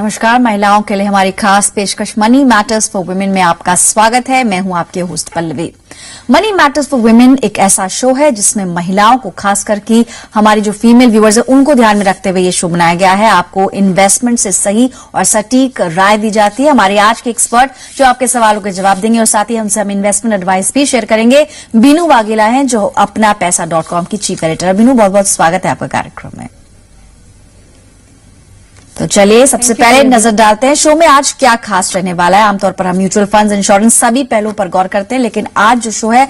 नमस्कार। महिलाओं के लिए हमारी खास पेशकश मनी मैटर्स फॉर वुमेन में आपका स्वागत है। मैं हूं आपके host Pallavi. Money matters for women एक ऐसा शो है जिसमें महिलाओं को खास करके हमारी जो फीमेल व्यूअर्स है उनको ध्यान में रखते हुए ये शो बनाया गया है। आपको इन्वेस्टमेंट से सही और सटीक राय दी जाती है। हमारे आज के एक्सपर्ट जो आपके सवालों के जवाब देंगे और साथ ही हमसे हम इन्वेस्टमेंट एडवाइस भी शेयर करेंगे, बीनू वाघेला हैं जो अपना पैसा.com की चीफ एडिटर। बीनू, बहुत बहुत स्वागत है आपका कार्यक्रम में। तो चलिए सबसे पहले नजर डालते हैं शो में आज क्या खास रहने वाला है। आमतौर पर हम म्यूचुअल फंड्स, इंश्योरेंस सभी पहलुओं पर गौर करते हैं, लेकिन आज जो शो है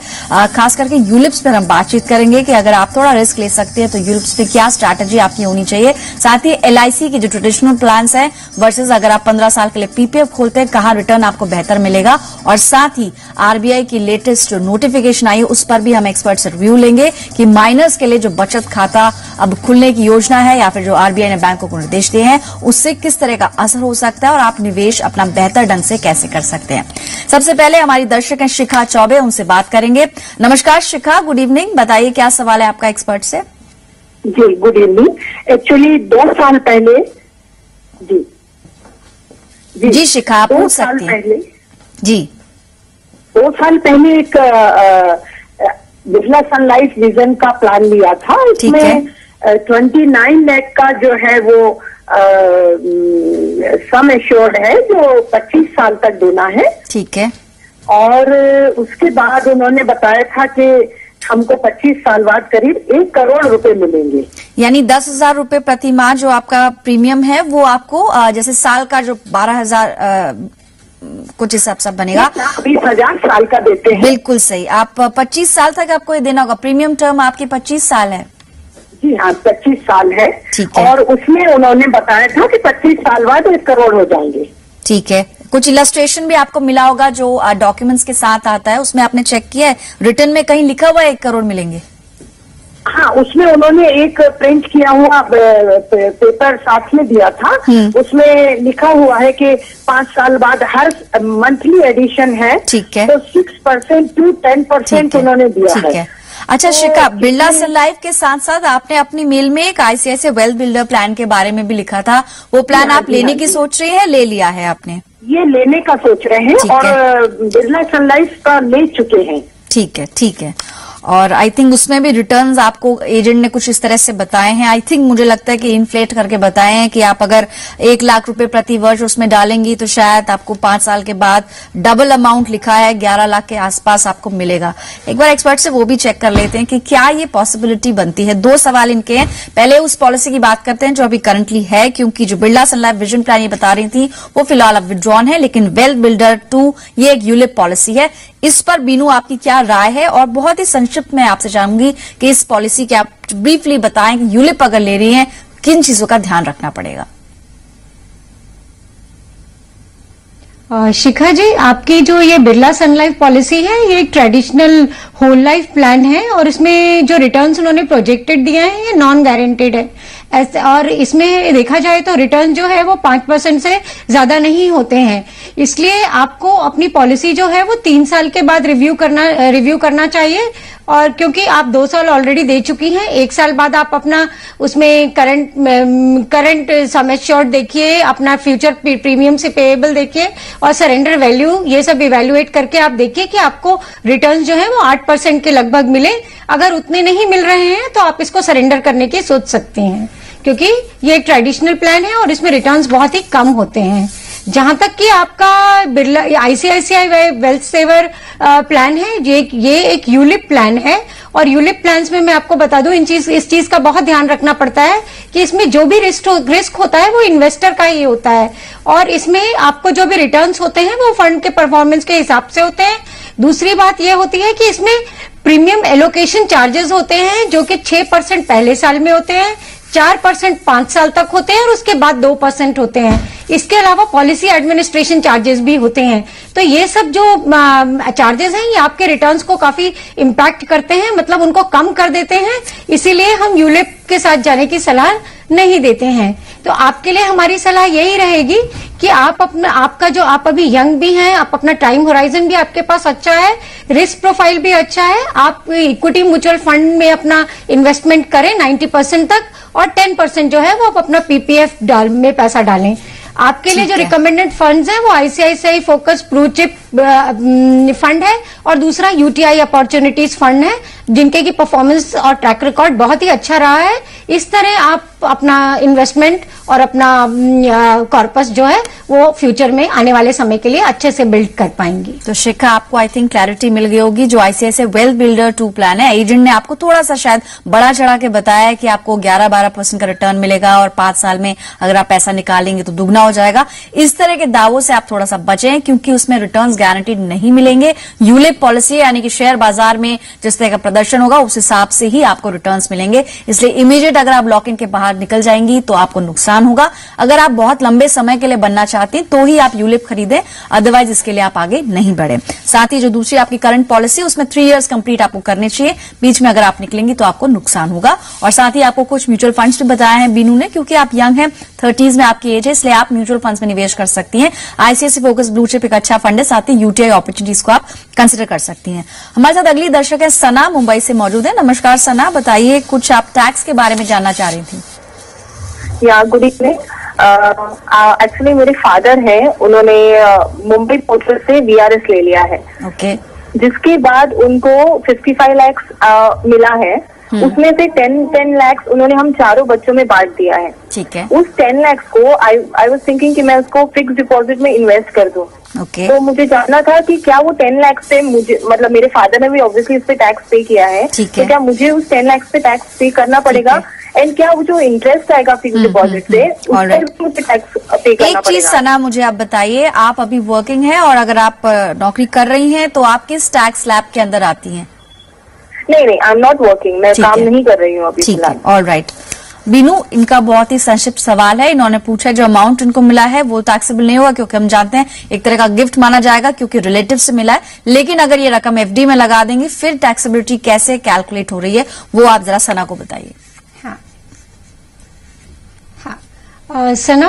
खास करके यूलिप्स पर हम बातचीत करेंगे कि अगर आप थोड़ा रिस्क ले सकते हैं तो यूलिप्स पे क्या स्ट्रैटेजी आपकी होनी चाहिए। साथ ही LIC के जो ट्रेडिशनल प्लान्स हैं वर्सेज अगर आप 15 साल के लिए PPF खोलते हैं, कहां रिटर्न आपको बेहतर मिलेगा। और साथ ही RBI की लेटेस्ट जो नोटिफिकेशन आई है उस पर भी हम एक्सपर्ट से रिव्यू लेंगे कि माइनर्स के लिए जो बचत खाता अब खुलने की योजना है या फिर जो RBI ने बैंकों को निर्देश दिए हैं उससे किस तरह का असर हो सकता है और आप निवेश अपना बेहतर ढंग से कैसे कर सकते हैं। सबसे पहले हमारी दर्शक हैं शिखा चौबे, उनसे बात करेंगे। नमस्कार शिखा, गुड इवनिंग। बताइए क्या सवाल है आपका एक्सपर्ट से। जी गुड इवनिंग। एक्चुअली 2 साल पहले जी शिखा, आप पूछ सकती हैं। जी 2 साल पहले एक बिरला सन लाइफ विजन का प्लान लिया था। इसमें 29 लाख का जो है वो सम एश्योर्ड है जो 25 साल तक देना है। ठीक है। और उसके बाद उन्होंने बताया था कि हमको 25 साल बाद करीब 1 करोड़ रुपए मिलेंगे, यानी 10,000 रुपए प्रति माह जो आपका प्रीमियम है वो आपको जैसे साल का जो 12,000 कुछ हिसाब से बनेगा, 20,000 साल का देते हैं। बिल्कुल सही। आप 25 साल तक आपको ये देना होगा। प्रीमियम टर्म आपकी 25 साल है। जी हाँ, 25 साल है। ठीक है। और उसमें उन्होंने बताया था कि 25 साल बाद 1 करोड़ हो जाएंगे। ठीक है। कुछ इलस्ट्रेशन भी आपको मिला होगा जो डॉक्यूमेंट्स के साथ आता है, उसमें आपने चेक किया है रिटर्न में कहीं लिखा हुआ है 1 करोड़ मिलेंगे? हाँ, उसमें उन्होंने एक प्रिंट किया हुआ पेपर साथ में दिया था। उसमें लिखा हुआ है कि 5 साल बाद हर मंथली एडिशन है। ठीक है। तो 6% to 10% उन्होंने दिया है। अच्छा शिखा, बिरला सन लाइफ के साथ साथ आपने अपनी मेल में एक ICICI वेल्थ बिल्डर प्लान के बारे में भी लिखा था। वो प्लान आप लेने की सोच रहे हैं, ले लिया है आपने? ये लेने का सोच रहे हैं और बिरला सन लाइफ का ले चुके हैं। ठीक है, ठीक है। और आई थिंक उसमें भी रिटर्न्स आपको एजेंट ने कुछ इस तरह से बताए हैं। आई थिंक मुझे लगता है कि इन्फ्लेट करके बताए हैं कि आप अगर 1 लाख रुपए प्रति वर्ष उसमें डालेंगी तो शायद आपको 5 साल के बाद डबल अमाउंट लिखा है 11 लाख के आसपास आपको मिलेगा। एक बार एक्सपर्ट से वो भी चेक कर लेते हैं कि क्या ये पॉसिबिलिटी बनती है। 2 सवाल इनके हैं। पहले उस पॉलिसी की बात करते हैं जो अभी करंटली है, क्योंकि जो बिरला सन लाइफ विजन प्लान ये बता रही थी वो फिलहाल अब विड्रॉन है, लेकिन वेल्थ बिल्डर 2 ये एक यूलिप पॉलिसी है। इस पर बीनू आपकी क्या राय है? और बहुत ही संक्षिप्त में आपसे चाहूंगी कि इस पॉलिसी के आप ब्रीफली बताएं कि यूलिप अगर ले रही हैं किन चीजों का ध्यान रखना पड़ेगा। शिखा जी, आपकी जो ये बिरला सन लाइफ पॉलिसी है ये एक ट्रेडिशनल होल लाइफ प्लान है और इसमें जो रिटर्न्स उन्होंने प्रोजेक्टेड दिया है ये नॉन गारंटेड है। और इसमें देखा जाए तो रिटर्न जो है वो 5% से ज्यादा नहीं होते हैं। इसलिए आपको अपनी पॉलिसी जो है वो 3 साल के बाद रिव्यू करना चाहिए। और क्योंकि आप 2 साल ऑलरेडी दे चुकी हैं, 1 साल बाद आप अपना उसमें करंट सम एश्योर्ड देखिए, अपना फ्यूचर प्रीमियम से पेएबल देखिए और सरेंडर वैल्यू ये सब इवेल्युएट करके आप देखिए कि आपको रिटर्न जो है वो 8% के लगभग मिले। अगर उतने नहीं मिल रहे हैं तो आप इसको सरेंडर करने की सोच सकते हैं, क्योंकि ये एक ट्रेडिशनल प्लान है और इसमें रिटर्न्स बहुत ही कम होते हैं। जहां तक कि आपका Birla ICICI wealth saver plan है, ये एक यूलिप प्लान है और यूलिप प्लान्स में मैं आपको बता दूं इस चीज का बहुत ध्यान रखना पड़ता है कि इसमें जो भी रिस्क होता है वो इन्वेस्टर का ही होता है और इसमें आपको जो भी रिटर्न्स होते हैं वो फंड के परफॉर्मेंस के हिसाब से होते हैं। दूसरी बात ये होती है कि इसमें प्रीमियम एलोकेशन चार्जेस होते हैं जो कि 6% पहले साल में होते हैं, 4% 5 साल तक होते हैं और उसके बाद 2% होते हैं। इसके अलावा पॉलिसी एडमिनिस्ट्रेशन चार्जेस भी होते हैं। तो ये सब जो चार्जेस हैं ये आपके रिटर्न्स को काफी इम्पैक्ट करते हैं, मतलब उनको कम कर देते हैं। इसीलिए हम यूलिप के साथ जाने की सलाह नहीं देते हैं। तो आपके लिए हमारी सलाह यही रहेगी कि आप आप अभी यंग भी हैं, आप अपना टाइम होराइजन भी आपके पास अच्छा है, रिस्क प्रोफाइल भी अच्छा है, आप इक्विटी म्यूचुअल फंड में अपना इन्वेस्टमेंट करें 90% तक और 10% जो है वो आप अपना PPF में पैसा डालें। आपके लिए ठीक जो है। रिकमेंडेड फंड्स है वो ICICI focus blue chip fund है और दूसरा यूटीआई अपॉर्चुनिटीज फंड है, जिनके की परफॉर्मेंस और ट्रैक रिकॉर्ड बहुत ही अच्छा रहा है। इस तरह आप अपना इन्वेस्टमेंट और अपना कॉर्पस जो है वो फ्यूचर में आने वाले समय के लिए अच्छे से बिल्ड कर पाएंगी। तो शिखा, आपको आई थिंक क्लैरिटी मिल गई होगी। जो आईसीआईसीआई वेल्थ बिल्डर 2 प्लान है, एजेंट ने आपको थोड़ा सा शायद बड़ा चढ़ा के बताया है कि आपको 11-12% का रिटर्न मिलेगा और 5 साल में अगर आप पैसा निकालेंगे तो दुगना हो जाएगा। इस तरह के दावों से आप थोड़ा सा बचें, क्योंकि उसमें रिटर्न्स गारंटीड नहीं मिलेंगे। यूलिप पॉलिसी यानी कि शेयर बाजार में जिस तरह का प्रदर्शन होगा उस हिसाब से ही आपको रिटर्न्स मिलेंगे। इसलिए इमीडिएट अगर आप लॉक इन के बाहर निकल जाएंगी तो आपको नुकसान होगा। अगर आप बहुत लंबे समय के लिए बनना चाहती हैं तो ही आप यूलिप खरीदें, अदरवाइज इसके लिए आप आगे नहीं बढ़े। साथ ही जो दूसरी आपकी करंट पॉलिसी उसमें 3 इयर्स कंप्लीट आपको करने चाहिए। बीच में अगर आप निकलेंगी तो आपको नुकसान होगा। और साथ ही आपको कुछ म्यूचुअल फंड्स भी बताया है बीनू ने, क्योंकि आप यंग हैं, 30s में आपकी एज है, इसलिए आप म्यूचुअल फंड्स में निवेश कर सकती हैं। आईसीआईसीआई फोकस ब्लू चिप एक अच्छा फंड है, साथ ही यूटीआई अपॉर्चुनिटीज को आप कंसिडर कर सकती हैं। हमारे साथ अगली दर्शक है सना, मुंबई से मौजूद है। नमस्कार सना, बताइए, कुछ आप टैक्स के बारे में जानना चाह रही थी। या गुड इवनिंग। एक्चुअली मेरे फादर हैं, उन्होंने मुंबई पोर्टल से वीआरएस ले लिया है। ओके। जिसके बाद उनको 55 लाख मिला है। उसमें से 10 लाख उन्होंने हम चारों बच्चों में बांट दिया है। ठीक है। उस 10 लाख को आई वाज थिंकिंग कि मैं उसको फिक्स डिपॉजिट में इन्वेस्ट कर दूं। ओके। तो मुझे जानना था कि क्या वो 10 लाख पे मुझे, मतलब मेरे फादर ने भी ऑब्वियसली इस पे टैक्स पे किया है, ठीक है। तो क्या मुझे उस 10 लाख पे टैक्स पे करना पड़ेगा? एंड क्या वो जो इंटरेस्ट आएगा फिक्स डिपॉजिट से उस पर भी मुझे टैक्स पे करना एक चीज पड़ेगा? सना मुझे आप बताइए, आप अभी वर्किंग हैं और अगर आप नौकरी कर रही हैं तो आप किस टैक्स स्लैब के अंदर आती हैं? नहीं, आई एम नॉट वर्किंग, मैं ठीक काम है। नहीं कर रही हूँ अभी ठीक है, फिलहाल। All right. बीनू, इनका बहुत ही संक्षिप्त सवाल है। इन्होंने पूछा जो अमाउंट इनको मिला है वो टैक्सेबल नहीं होगा, क्योंकि हम जानते हैं एक तरह का गिफ्ट माना जाएगा क्योंकि रिलेटिव से मिला है। लेकिन अगर ये रकम एफडी में लगा देंगी फिर टैक्सेबिलिटी कैसे कैलकुलेट हो रही है वो आप जरा सना को बताइए। सना,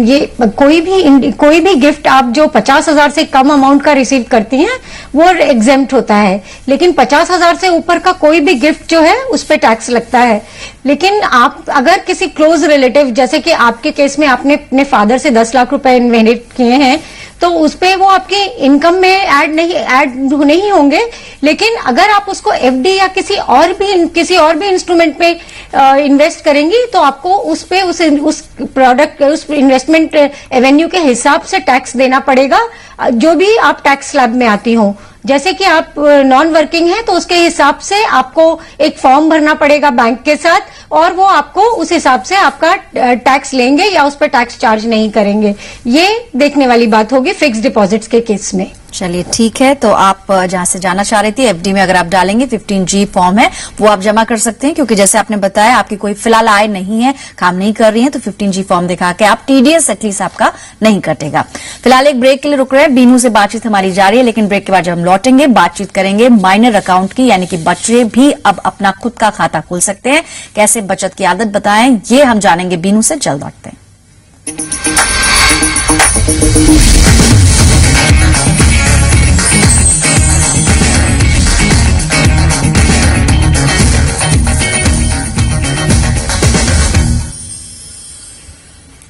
ये कोई भी गिफ्ट आप जो 50,000 से कम अमाउंट का रिसीव करती हैं वो एग्जेम्प्ट होता है, लेकिन 50,000 से ऊपर का कोई भी गिफ्ट जो है उस पे टैक्स लगता है। लेकिन आप अगर किसी क्लोज रिलेटिव, जैसे कि आपके केस में आपने अपने फादर से 10 लाख रुपए इनहेरिट किए हैं, तो उस पे वो आपकी इनकम में ऐड नहीं होंगे। लेकिन अगर आप उसको एफडी या किसी और भी इंस्ट्रूमेंट में इन्वेस्ट करेंगी तो आपको उस पे उस प्रोडक्ट उस इन्वेस्टमेंट एवेन्यू के हिसाब से टैक्स देना पड़ेगा, जो भी आप टैक्स स्लैब में आती हो। जैसे कि आप नॉन वर्किंग हैं तो उसके हिसाब से आपको एक फॉर्म भरना पड़ेगा बैंक के साथ, और वो आपको उस हिसाब से आपका टैक्स लेंगे या उस पर टैक्स चार्ज नहीं करेंगे। ये देखने वाली बात होगी फिक्स डिपॉजिट्स के केस में। चलिए ठीक है, तो आप जहां से जाना चाह रही थी, एफडी में अगर आप डालेंगे 15G फॉर्म है वो आप जमा कर सकते हैं, क्योंकि जैसे आपने बताया आपकी कोई फिलहाल आय नहीं है, काम नहीं कर रही है, तो 15G फॉर्म दिखा के आप टीडीएस एटलीस्ट आपका नहीं कटेगा। फिलहाल एक ब्रेक के लिए रुक रहे हैं, बीनू से बातचीत हमारी जारी है, लेकिन ब्रेक के बाद जब हम लौटेंगे बातचीत करेंगे माइनर अकाउंट की, यानी कि बच्चे भी अब अपना खुद का खाता खोल सकते हैं। कैसे बचत की आदत बताएं ये हम जानेंगे बीनू से, जल्द लौटते हैं।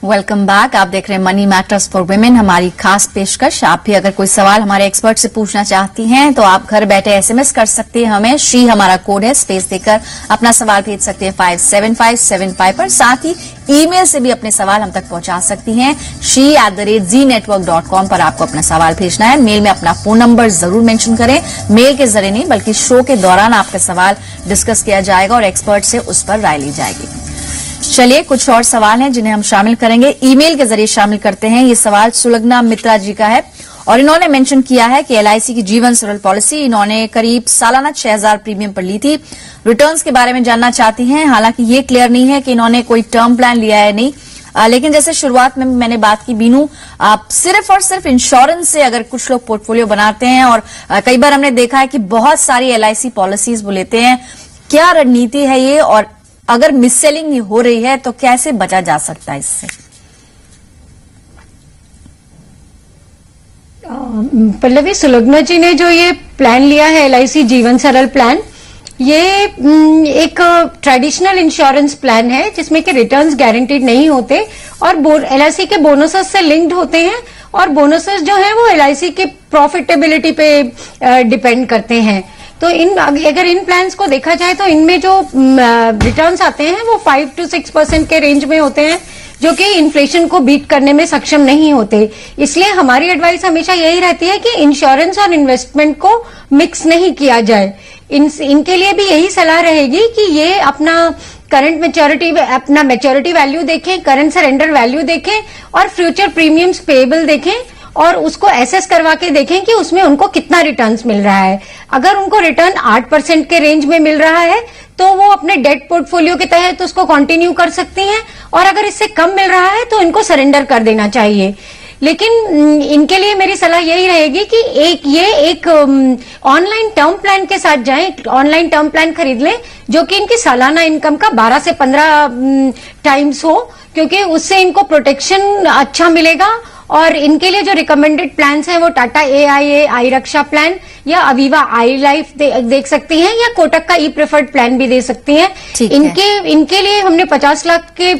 Welcome back. आप देख रहे हैं मनी मैटर्स फॉर वुमेन, हमारी खास पेशकश। आप भी अगर कोई सवाल हमारे एक्सपर्ट से पूछना चाहती हैं तो आप घर बैठे एसएमएस कर सकती हैं हमें, श्री हमारा कोड है, स्पेस देकर अपना सवाल भेज सकते हैं 57575 पर। साथ ही ईमेल से भी अपने सवाल हम तक पहुंचा सकती हैं, shri@znetwork.com पर आपको अपना सवाल भेजना है। मेल में अपना फोन नंबर जरूर मेंशन करें, मेल के जरिए नहीं बल्कि शो के दौरान आपका सवाल डिस्कस किया जाएगा और एक्सपर्ट से उस पर राय ली जाएगी। चलिए कुछ और सवाल हैं जिन्हें हम शामिल करेंगे, ईमेल के जरिए शामिल करते हैं। ये सवाल सुलग्ना मित्रा जी का है और इन्होंने मेंशन किया है कि एलआईसी की जीवन सरल पॉलिसी इन्होंने करीब सालाना 6,000 प्रीमियम पर ली थी। रिटर्न्स के बारे में जानना चाहती हैं, हालांकि ये क्लियर नहीं है कि इन्होंने कोई टर्म प्लान लिया है नहीं। लेकिन जैसे शुरुआत में मैंने बात की बीनू, आप सिर्फ और सिर्फ इंश्योरेंस से अगर कुछ लोग पोर्टफोलियो बनाते हैं और कई बार हमने देखा है कि बहुत सारी एलआईसी पॉलिसीज वो लेते हैं, क्या रणनीति है ये, और अगर मिस सेलिंग हो रही है तो कैसे बचा जा सकता है इससे? पल्लवी, सुलग्ना जी ने जो ये प्लान लिया है एलआईसी जीवन सरल प्लान, ये एक ट्रेडिशनल इंश्योरेंस प्लान है जिसमें कि रिटर्न्स गारंटीड नहीं होते और एलआईसी के बोनसेस से लिंक्ड होते हैं और बोनसेस जो है वो एलआईसी के प्रॉफिटेबिलिटी पे डिपेंड करते हैं। तो अगर इन प्लान्स को देखा जाए तो इनमें जो रिटर्न्स आते हैं वो 5 to 6% के रेंज में होते हैं, जो कि इन्फ्लेशन को बीट करने में सक्षम नहीं होते। इसलिए हमारी एडवाइस हमेशा यही रहती है कि इंश्योरेंस और इन्वेस्टमेंट को मिक्स नहीं किया जाए। इनके लिए भी यही सलाह रहेगी कि ये अपना मैच्योरिटी वैल्यू देखें, करंट सरेंडर वैल्यू देखें और फ्यूचर प्रीमियम्स पेएबल देखें और उसको एसेस करवा के देखें कि उसमें उनको कितना रिटर्न्स मिल रहा है। अगर उनको रिटर्न 8% के रेंज में मिल रहा है तो वो अपने डेट पोर्टफोलियो के तहत उसको कंटिन्यू कर सकती हैं और अगर इससे कम मिल रहा है तो इनको सरेंडर कर देना चाहिए। लेकिन इनके लिए मेरी सलाह यही रहेगी कि एक ऑनलाइन टर्म प्लान के साथ जाएं, ऑनलाइन टर्म प्लान खरीद लें जो कि इनकी सालाना इनकम का 12 से 15 टाइम्स हो, क्योंकि उससे इनको प्रोटेक्शन अच्छा मिलेगा। और इनके लिए जो रिकमेंडेड प्लान्स हैं वो टाटा AIA आई रक्षा प्लान या अवीवा आई लाइफ देख सकती हैं या कोटक का ई प्रेफर्ड प्लान भी दे सकती हैं। इनके लिए हमने 50 लाख के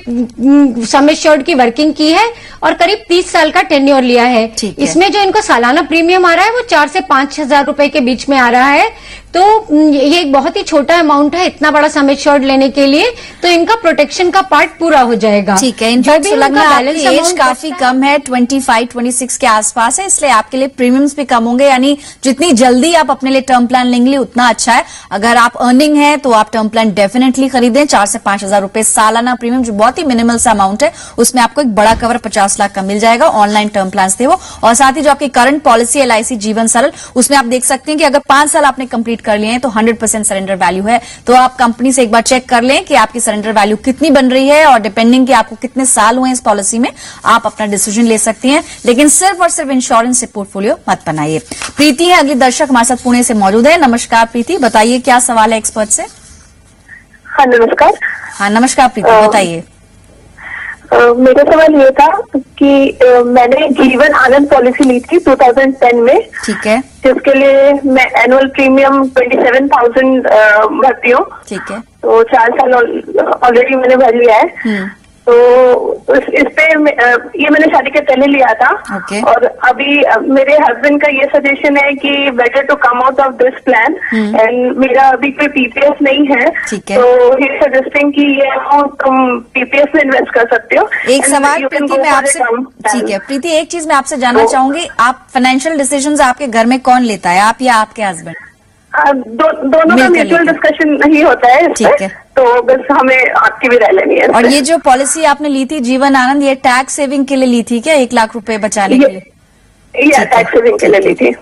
सम एश्योर्ड की वर्किंग की है और करीब 30 साल का टेन्योर लिया है। इसमें जो इनको सालाना प्रीमियम आ रहा है वो 4 से 5 हजार रुपए के बीच में आ रहा है। तो ये एक बहुत ही छोटा अमाउंट है इतना बड़ा सम एश्योर्ड लेने के लिए, तो इनका प्रोटेक्शन का पार्ट पूरा हो जाएगा। ठीक है, इनफैक्ट आपकी एज काफी कम है, 25-26 के आसपास है, इसलिए आपके लिए प्रीमियम्स भी कम होंगे। यानी जितनी जल्दी आप अपने लिए टर्म प्लान लेंगे उतना अच्छा है। अगर आप अर्निंग है तो आप टर्म प्लान डेफिनेटली खरीदें। 4 से 5 हजार रुपए सालाना प्रीमियम जो बहुत ही मिनिमल सा अमाउंट है, उसमें आपको एक बड़ा कवर 50 लाख का मिल जाएगा। ऑनलाइन टर्म प्लान थे वो, और साथ ही जो आपकी करंट पॉलिसी LIC जीवन सरल, उसमें आप देख सकते हैं कि अगर 5 साल आपने कंप्लीट कर लिए हैं तो 100% सरेंडर वैल्यू है। तो आप कंपनी से एक बार चेक कर लें कि आपकी सरेंडर वैल्यू कितनी बन रही है और डिपेंडिंग कि आपको कितने साल हुए इस पॉलिसी में, आप अपना डिसीजन ले सकती हैं। लेकिन सिर्फ और सिर्फ इंश्योरेंस से पोर्टफोलियो मत बनाइए। प्रीति है अगली दर्शक हमारे साथ पुणे से मौजूद है। नमस्कार प्रीति, बताइए क्या सवाल है एक्सपर्ट से। हाँ नमस्कार। हाँ नमस्कार प्रीति, बताइए। मेरा सवाल ये था कि मैंने जीवन आनंद पॉलिसी ली थी 2010 में। ठीक है। जिसके लिए मैं एनुअल प्रीमियम 27,000 भरती हूँ। ठीक है। तो 4 साल ऑलरेडी मैंने भर लिया है। तो इस पे ये मैंने शादी के पहले लिया था। और अभी मेरे हस्बैंड का ये सजेशन है कि better to come out of this plan, and मेरा अभी कोई PPF नहीं है। तो ही सजेस्टिंग कि ये अमाउंट तुम PPF में इन्वेस्ट कर सकते हो। एक सवाल प्रीति मैं आपसे, ठीक है प्रीति, एक चीज मैं आपसे जानना चाहूंगी, आप फाइनेंशियल डिसीजंस आपके घर में कौन लेता है, आप या आपके हस्बैंड? दोनों का म्यूचुअल डिस्कशन नहीं होता है। ठीक है। तो बस हमें आपकी भी राय लेनी है। और ये जो पॉलिसी आपने ली थी जीवन आनंद, ये टैक्स सेविंग के लिए ली थी क्या, 1 लाख रुपए बचाने के लिए? ये टैक्स सेविंग के लिए ली थी।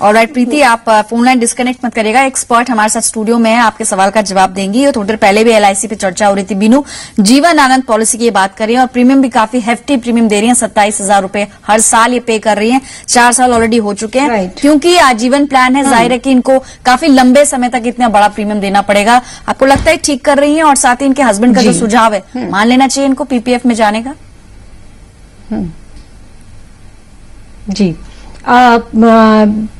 ऑलराइट प्रीति, आप फोन लाइन डिस्कनेक्ट मत करिएगा, एक्सपर्ट हमारे साथ स्टूडियो में है, आपके सवाल का जवाब देंगी। और थोड़ी देर पहले भी LIC पे चर्चा हो रही थी। बीनू जीवन आनंद पॉलिसी की बात कर रही है और प्रीमियम भी काफी हेफ्टी प्रीमियम दे रही है, 27,000 रुपए हर साल ये पे कर रही है। 4 साल ऑलरेडी हो चुके हैं। क्योंकि आजीवन प्लान है, जाहिर है कि इनको काफी लंबे समय तक इतना बड़ा प्रीमियम देना पड़ेगा। आपको लगता है ठीक कर रही है? और साथ ही इनके हस्बैंड का जो सुझाव है, मान लेना चाहिए इनको PPF में जाने का? जी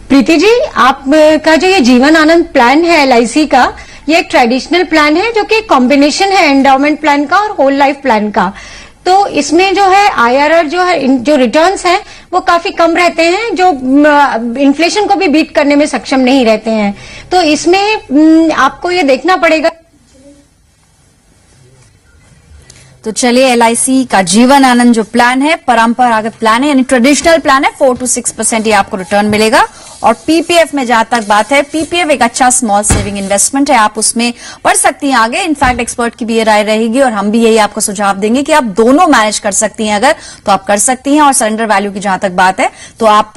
प्रीति जी, आपका जो ये जीवन आनंद प्लान है LIC का, ये एक ट्रेडिशनल प्लान है जो कि कॉम्बिनेशन है एंडाउमेंट प्लान का और होल लाइफ प्लान का। तो इसमें जो है IRR जो है, जो रिटर्न्स हैं वो काफी कम रहते हैं, जो इन्फ्लेशन को भी बीट करने में सक्षम नहीं रहते हैं। तो इसमें आपको ये देखना पड़ेगा। तो चलिए, LIC का जीवन आनंद जो प्लान है, परंपरागत प्लान है, यानी ट्रेडिशनल प्लान है, 4 to 6% ये आपको रिटर्न मिलेगा। और PPF में जहां तक बात है, PPF एक अच्छा स्मॉल सेविंग इन्वेस्टमेंट है, आप उसमें बढ़ सकती हैं आगे। इनफैक्ट एक्सपर्ट की भी ये राय रहेगी और हम भी यही आपको सुझाव देंगे कि आप दोनों मैनेज कर सकती हैं अगर, तो आप कर सकती हैं। और सरेंडर वैल्यू की जहां तक बात है, तो आप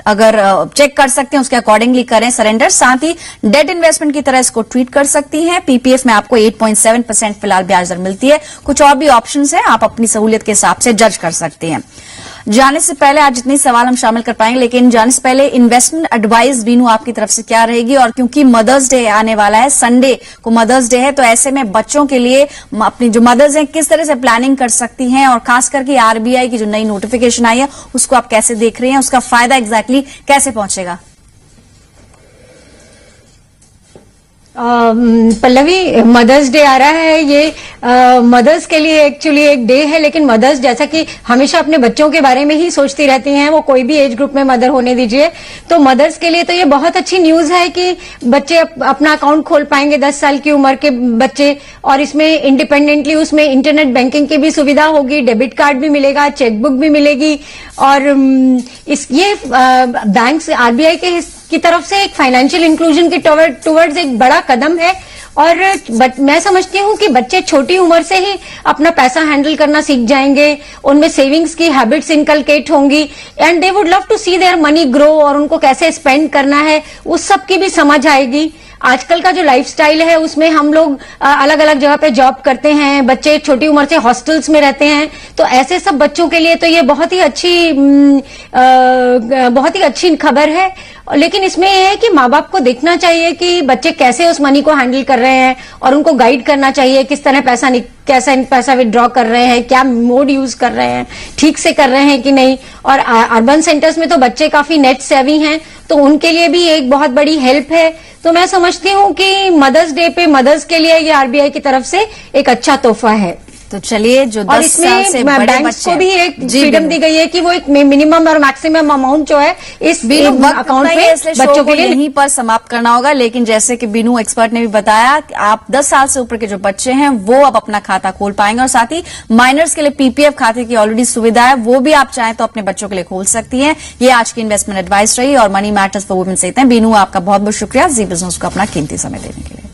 अगर चेक कर सकते हैं उसके अकॉर्डिंगली करें सरेंडर। साथ ही डेट इन्वेस्टमेंट की तरह इसको ट्रीट कर सकती हैं। PPF में आपको 8.7% फिलहाल ब्याज दर मिलती है। कुछ और भी ऑप्शंस हैं, आप अपनी सहूलियत के हिसाब से जज कर सकते हैं। जाने से पहले आज जितने सवाल हम शामिल कर पाएंगे, लेकिन जाने से पहले इन्वेस्टमेंट एडवाइस बीनू आपकी तरफ से क्या रहेगी? और क्योंकि मदर्स डे आने वाला है, संडे को मदर्स डे है, तो ऐसे में बच्चों के लिए अपनी जो मदर्स हैं किस तरह से प्लानिंग कर सकती हैं, और खास करके RBI की जो नई नोटिफिकेशन आई है उसको आप कैसे देख रही हैं, उसका फायदा एग्जैक्टली कैसे पहुंचेगा? पल्लवी, मदर्स डे आ रहा है। ये मदर्स के लिए एक्चुअली एक डे है, लेकिन मदर्स जैसा कि हमेशा अपने बच्चों के बारे में ही सोचती रहती हैं, वो कोई भी एज ग्रुप में मदर होने दीजिए। तो मदर्स के लिए तो ये बहुत अच्छी न्यूज है कि बच्चे अपना अकाउंट खोल पाएंगे, 10 साल की उम्र के बच्चे, और इसमें इंडिपेंडेंटली उसमें इंटरनेट बैंकिंग की भी सुविधा होगी, डेबिट कार्ड भी मिलेगा, चेकबुक भी मिलेगी। और ये बैंक आरबीआई की तरफ से एक फाइनेंशियल इंक्लूजन की टुवर्ड्स एक बड़ा कदम है। और मैं समझती हूँ कि बच्चे छोटी उम्र से ही अपना पैसा हैंडल करना सीख जाएंगे, उनमें सेविंग्स की हैबिट्स इनकलकेट होंगी, and they would love to see their money grow, और उनको कैसे स्पेंड करना है उस सब की भी समझ आएगी। आजकल का जो लाइफस्टाइल है उसमें हम लोग अलग अलग जगह पे जॉब करते हैं, बच्चे छोटी उम्र से हॉस्टल्स में रहते हैं, तो ऐसे सब बच्चों के लिए तो ये बहुत ही अच्छी खबर है। लेकिन इसमें यह है कि माँ बाप को देखना चाहिए कि बच्चे कैसे उस मनी को हैंडल कर रहे हैं, और उनको गाइड करना चाहिए किस तरह कैसा पैसा विड्रॉ कर रहे हैं, क्या मोड यूज कर रहे हैं, ठीक से कर रहे हैं कि नहीं। और अर्बन सेंटर्स में तो बच्चे काफी नेट सेवी हैं, तो उनके लिए भी एक बहुत बड़ी हेल्प है। तो मैं समझती हूँ कि मदर्स डे पे मदर्स के लिए ये आरबीआई की तरफ से एक अच्छा तोहफा है। तो चलिए, जो 10 साल से बड़े बच्चे को भी एक फ्रीडम दी गई है कि वो एक मिनिमम और मैक्सिमम अमाउंट जो है इस अकाउंट में बच्चों के लिए यहीं पर समाप्त करना होगा। लेकिन जैसे कि बीनू एक्सपर्ट ने भी बताया, आप 10 साल से ऊपर के जो बच्चे हैं वो अब अपना खाता खोल पाएंगे, और साथ ही माइनर्स के लिए पीपीएफ खाते की ऑलरेडी सुविधा है, वो भी आप चाहें तो अपने बच्चों के लिए खोल सकती हैं। ये आज की इन्वेस्टमेंट एडवाइस रही, और मनी मैटर्स फॉर वुमेन से बीनू, आपका बहुत बहुत शुक्रिया जी बिजनेस को अपना कीमती समय देने के लिए।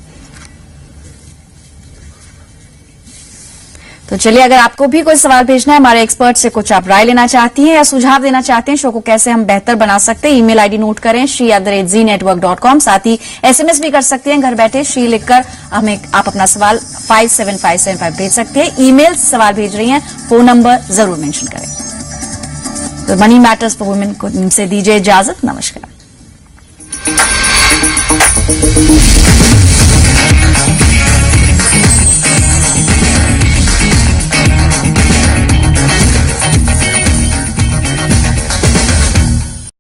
तो चलिए, अगर आपको भी कोई सवाल भेजना है, हमारे एक्सपर्ट से कुछ आप राय लेना चाहती हैं या सुझाव देना चाहते हैं, शो को कैसे हम बेहतर बना सकते हैं, ईमेल आईडी नोट करें shri@znetwork.com। साथ ही एसएमएस भी कर सकते हैं, घर बैठे श्री लिखकर हमें आप अपना सवाल 57575 भेज सकते हैं। ईमेल सवाल भेज रही हैं, फोन नंबर जरूर मेंशन करें। तो मनी मैटर्स फॉर वुमेन को से दीजिए इजाजत। नमस्कार।